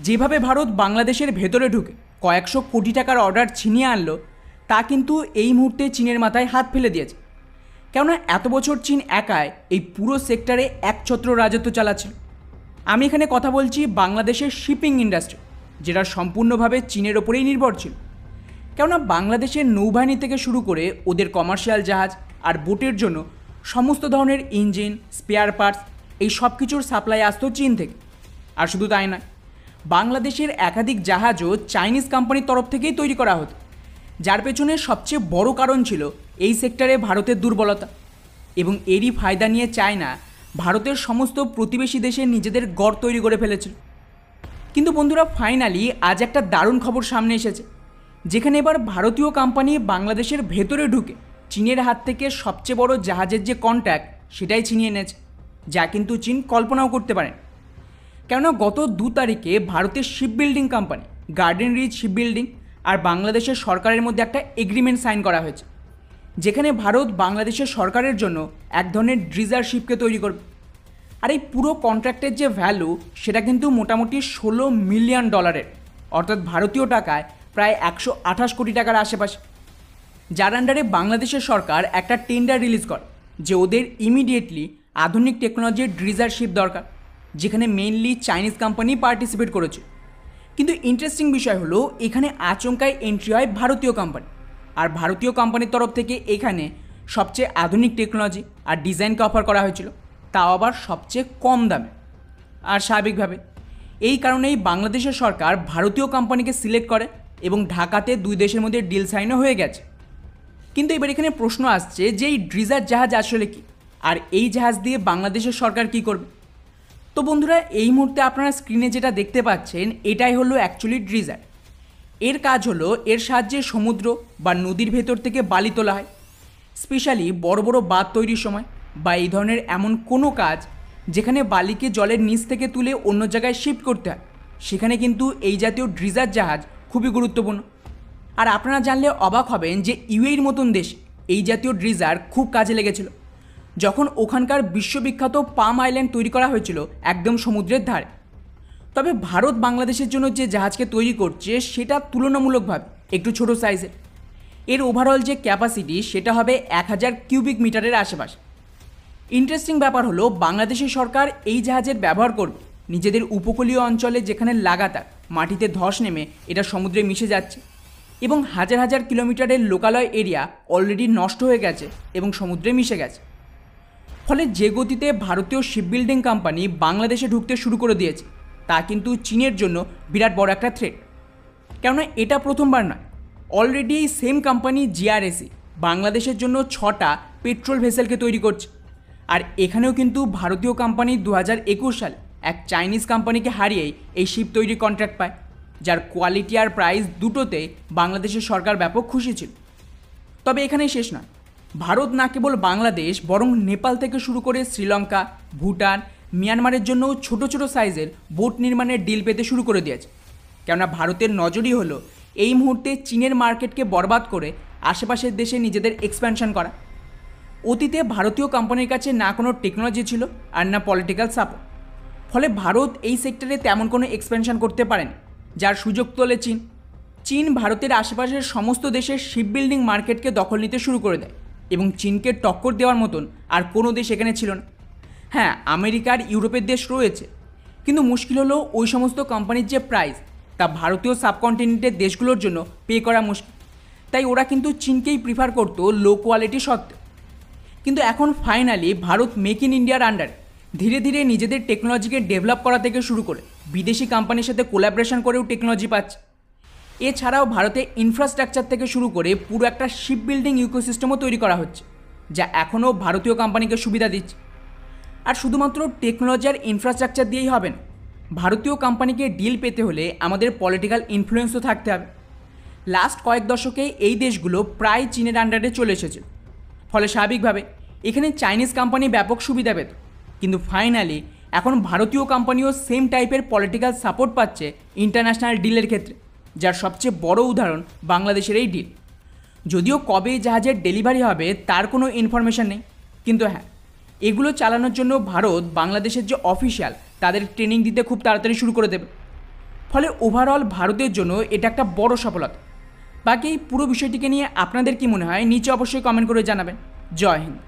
যেভাবে ভারত বাংলাদেশের ভেতরে ঢুকে কয়েকশো কোটি টাকার অর্ডার ছিনিয়ে আনলো, তা কিন্তু এই মুহূর্তে চীনের মাথায় হাত ফেলে দিয়েছে। কেননা এত বছর চীন একাই এই পুরো সেক্টরে একছত্র রাজত্ব চালাচ্ছিল। আমি এখানে কথা বলছি বাংলাদেশের শিপিং ইন্ডাস্ট্রি, যেটা সম্পূর্ণভাবে চীনের ওপরেই নির্ভরশীল। কেননা বাংলাদেশের নৌবাহিনী থেকে শুরু করে ওদের কমার্শিয়াল জাহাজ আর বোটের জন্য সমস্ত ধরনের ইঞ্জিন, স্পেয়ার পার্টস, এই সব কিছুর সাপ্লাই আসতো চীন থেকে। আর শুধু তাই নয়, বাংলাদেশের একাধিক জাহাজও চাইনিজ কোম্পানির তরফ থেকেই তৈরি করা হতো, যার পেছনে সবচেয়ে বড় কারণ ছিল এই সেক্টরে ভারতের দুর্বলতা। এবং এরই ফায়দা নিয়ে চায়না ভারতের সমস্ত প্রতিবেশী দেশে নিজেদের গড় তৈরি করে ফেলেছিল। কিন্তু বন্ধুরা, ফাইনালি আজ একটা দারুণ খবর সামনে এসেছে, যেখানে এবার ভারতীয় কোম্পানি বাংলাদেশের ভেতরে ঢুকে চীনের হাত থেকে সবচেয়ে বড় জাহাজের যে কন্ট্রাক্ট সেটাই ছিনিয়ে এনেছে, যা কিন্তু চীন কল্পনাও করতে পারেন। কেননা গত 2 তারিখে ভারতের ship building company Garden Reach ship building আর বাংলাদেশের সরকারের মধ্যে একটা এগ্রিমেন্ট সাইন করা হয়েছে, যেখানে ভারত বাংলাদেশের সরকারের জন্য এক ধরনের ড্রিজার শিপকে তৈরি করবে। আর এই পুরো কন্ট্রাক্টের যে ভ্যালু সেটা কিন্তু মোটামুটি $16 মিলিয়ন, অর্থাৎ ভারতীয় টাকায় প্রায় 128 কোটি টাকার আশেপাশে। যার আন্ডারে বাংলাদেশের সরকার একটা টেন্ডার রিলিজ করে যে ওদের ইমিডিয়েটলি আধুনিক টেকনোলজির ড্রিজার শিপ দরকার, যেখানে মেইনলি চাইনিজ কোম্পানি পার্টিসিপেট করেছে। কিন্তু ইন্টারেস্টিং বিষয় হলো, এখানে আচমকাই এন্ট্রি হয় ভারতীয় কোম্পানি, আর ভারতীয় কোম্পানির তরফ থেকে এখানে সবচেয়ে আধুনিক টেকনোলজি আর ডিজাইনকে অফার করা হয়েছিল, তাও আবার সবচেয়ে কম দামে। আর স্বাভাবিকভাবে এই কারণেই বাংলাদেশের সরকার ভারতীয় কোম্পানিকে সিলেক্ট করে এবং ঢাকাতে 2 দেশের মধ্যে ডিল সাইনও হয়ে গেছে। কিন্তু এবার এখানে প্রশ্ন আসছে যে এই ড্রিজার জাহাজ আসলে কি, আর এই জাহাজ দিয়ে বাংলাদেশের সরকার কি করবে। তো বন্ধুরা, এই মুহূর্তে আপনারা স্ক্রিনে যেটা দেখতে পাচ্ছেন এটাই হলো অ্যাকচুয়ালি ড্রিজার। এর কাজ হলো এর সাহায্যে সমুদ্র বা নদীর ভেতর থেকে বালি তোলা হয়, স্পেশালি বড় বড় বাঁধ তৈরির সময় বা এই ধরনের এমন কোনো কাজ যেখানে বালিকে জলের নিচ থেকে তুলে অন্য জায়গায় শিফট করতে হয়, সেখানে কিন্তু এই জাতীয় ড্রিজার জাহাজ খুবই গুরুত্বপূর্ণ। আর আপনারা জানলে অবাক হবেন যে ইউএইর মতন দেশ এই জাতীয় ড্রিজার খুব কাজে লেগেছিল যখন ওখানকার বিশ্ববিখ্যাত পাম আইল্যান্ড তৈরি করা হয়েছিল একদম সমুদ্রের ধারে। তবে ভারত বাংলাদেশের জন্য যে জাহাজকে তৈরি করছে সেটা তুলনামূলকভাবে একটু ছোট সাইজের। এর ওভারঅল যে ক্যাপাসিটি সেটা হবে 1000 কিউবিক মিটারের আশেপাশে। ইন্টারেস্টিং ব্যাপার হলো, বাংলাদেশের সরকার এই জাহাজের ব্যবহার করবে নিজেদের উপকূলীয় অঞ্চলে, যেখানে লাগাতার মাটিতে ধস নেমে এটা সমুদ্রে মিশে যাচ্ছে এবং হাজার হাজার কিলোমিটারের লোকালয় এরিয়া অলরেডি নষ্ট হয়ে গেছে এবং সমুদ্রে মিশে গেছে। ফলে যে গতিতে ভারতীয় শিপ বিল্ডিং কোম্পানি বাংলাদেশে ঢুকতে শুরু করে দিয়েছে, তা কিন্তু চীনের জন্য বিরাট বড় একটা থ্রেট। কেননা এটা প্রথমবার নয়, অলরেডি এই সেম কোম্পানি জিআরএসি বাংলাদেশের জন্য 6টা পেট্রোল ভেসেলকে তৈরি করছে। আর এখানেও কিন্তু ভারতীয় কোম্পানি 2021 সালে এক চাইনিজ কোম্পানিকে হারিয়েই এই শিপ তৈরির কন্ট্রাক্ট পায়, যার কোয়ালিটি আর প্রাইস দুটোতে বাংলাদেশের সরকার ব্যাপক খুশি ছিল। তবে এখানেই শেষ নয়, ভারত না কেবল বাংলাদেশ বরং নেপাল থেকে শুরু করে শ্রীলঙ্কা, ভুটান, মিয়ানমারের জন্য ছোট ছোট সাইজের বোট নির্মাণের ডিল পেতে শুরু করে দিয়েছে। কেননা ভারতের নজরই হলো এই মুহূর্তে চীনের মার্কেটকে বরবাদ করে আশেপাশের দেশে নিজেদের এক্সপ্যানশন করা। অতীতে ভারতীয় কোম্পানির কাছে না কোনো টেকনোলজি ছিল আর না পলিটিক্যাল সাপোর্ট, ফলে ভারত এই সেক্টরে তেমন কোনো এক্সপ্যানশন করতে পারেনি, যার সুযোগ তোলে চীন। চীন ভারতের আশেপাশের সমস্ত দেশের শিপ বিল্ডিং মার্কেটকে দখল নিতে শুরু করে দেয় এবং চীনকে টক্কর দেওয়ার মতন আর কোনো দেশ এখানে ছিল না। হ্যাঁ, আমেরিকার ইউরোপের দেশ রয়েছে, কিন্তু মুশকিল হলো ওই সমস্ত কোম্পানির যে প্রাইস তা ভারতীয় সাবকন্টিনেন্টের দেশগুলোর জন্য পে করা মুশকিল। তাই ওরা কিন্তু চীনকেই প্রিফার করতো লো কোয়ালিটি সত্ত্বেও। কিন্তু এখন ফাইনালি ভারত মেক ইন ইন্ডিয়ার আন্ডারে ধীরে ধীরে নিজেদের টেকনোলজিকে ডেভেলপ করা থেকে শুরু করে বিদেশি কোম্পানির সাথে কোলাবোরেশন করেও টেকনোলজি পাচ্ছে। এছাড়াও ভারতে ইনফ্রাস্ট্রাকচার থেকে শুরু করে পুরো একটা শিপ বিল্ডিং ইকোসিস্টেমও তৈরি করা হচ্ছে, যা এখনও ভারতীয় কোম্পানিকে সুবিধা দিচ্ছে। আর শুধুমাত্র টেকনোলজি আর ইনফ্রাস্ট্রাকচার দিয়েই হবে না, ভারতীয় কোম্পানিকে ডিল পেতে হলে আমাদের পলিটিক্যাল ইনফ্লুয়েন্সও থাকতে হবে। লাস্ট কয়েক দশকে এই দেশগুলো প্রায় চীনের আন্ডারে চলে এসেছে, ফলে স্বাভাবিকভাবে এখানে চাইনিজ কোম্পানি ব্যাপক সুবিধা পেত। কিন্তু ফাইনালি এখন ভারতীয় কোম্পানিও সেম টাইপের পলিটিক্যাল সাপোর্ট পাচ্ছে ইন্টারন্যাশনাল ডিলের ক্ষেত্রে, যার সবচেয়ে বড় উদাহরণ বাংলাদেশের এই ডিল। যদিও কবে জাহাজের ডেলিভারি হবে তার কোনো ইনফরমেশান নেই, কিন্তু হ্যাঁ, এগুলো চালানোর জন্য ভারত বাংলাদেশের যে অফিসিয়াল তাদের ট্রেনিং দিতে খুব তাড়াতাড়ি শুরু করে দেবে। ফলে ওভারঅল ভারতের জন্য এটা একটা বড় সফলতা। বাকি এই পুরো বিষয়টিকে নিয়ে আপনাদের কি মনে হয় নিচে অবশ্যই কমেন্ট করে জানাবেন। জয় হিন্দ।